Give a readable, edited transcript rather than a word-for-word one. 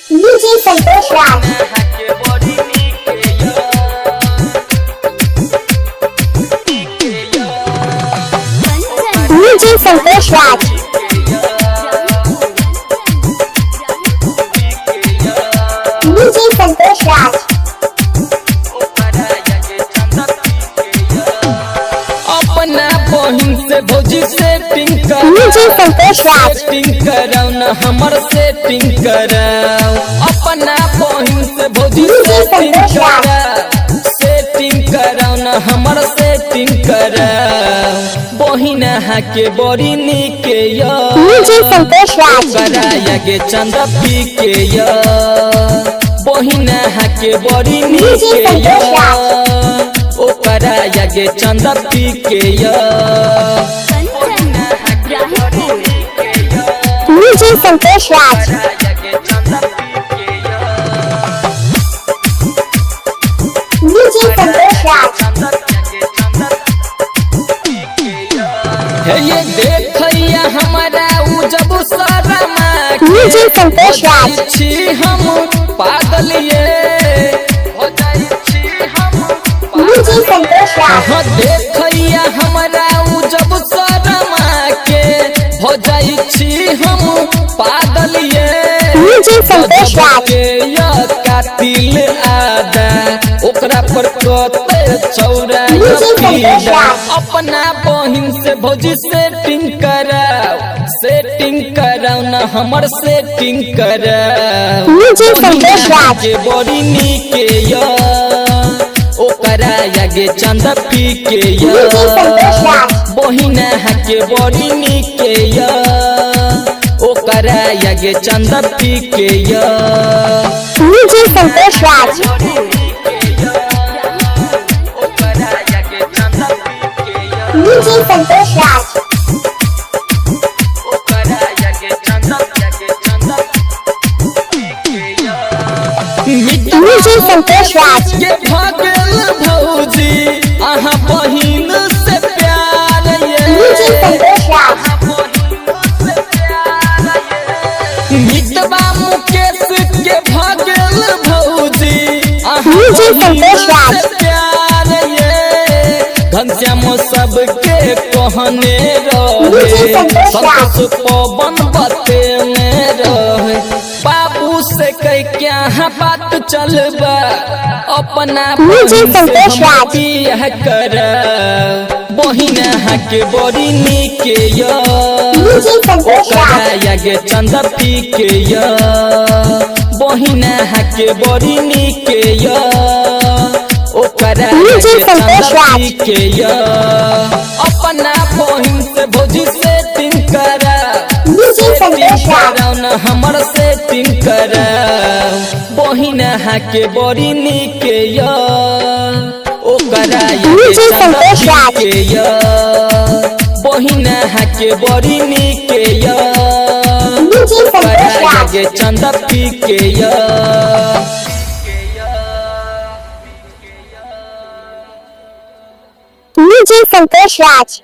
DJ Santosh Raj. DJ Santosh Raj. DJ Santosh Raj. अपना बहिन से भौजी सेटिंग DJ Santosh Raj. कराओ न हमर सेटिंग कराओ। अपना बहिन से भौजी सेटिंग कराओ न हमर सेटिंग कराओ। बहिन के बड़ी निके DJ Santosh Raj. कराया गे चंदा पी के बहिन के बड़ी निके ओ कराया गे चंदा पी के DJ Santosh Raj. DJ Santosh Raj. हे ये देखैया हमारा उ जब शर्मा DJ Santosh Raj. छी हम पागल ये हो जाई छी हम DJ Santosh Raj. हाँ देखैया हमारा उ जब शर्मा के हो जाई छी हम पागल ये DJ Santosh Raj. या कातिल आदा ओकरा पर कते चौरा अपना बहिन से भौजी सेटिंग कराओ न हमर सेटिंग कराओ। DJ Santosh Raj. के बड़ी निके ओकरा आगे चंदा पी के DJ Santosh Raj. बहिन के बड़ी निके ओकरा आगे चंदा पी के DJ Santosh Raj. DJ Santosh Raj. DJ Santosh Raj. के भागल भौजी अहाँ बहिन से प्यार DJ Santosh Raj. मितबा मुकेश के भागल भौजी अहाँ DJ Santosh Raj. से प्यार घनश्याम सबके कहने रहे संतोष पवन बतेने रहे बाबू से कह क्या बात चलबा अपना DJ Santosh Raj. बियाह कर बहिन के बड़ी निके DJ Santosh Raj. कराया गे चंदा पी के बहिन के बड़ी निके ओकरा DJ Santosh Raj. पी के अपना बहिन से भौजी सेटिंग DJ Santosh Raj. कराओ न हमर सेटिंग कराओ। बहिन के बड़ी निके ओकरा DJ Santosh Raj. बहिन के बड़ी निके DJ Santosh Raj. गे चंदा पी के DJ Santosh Raj.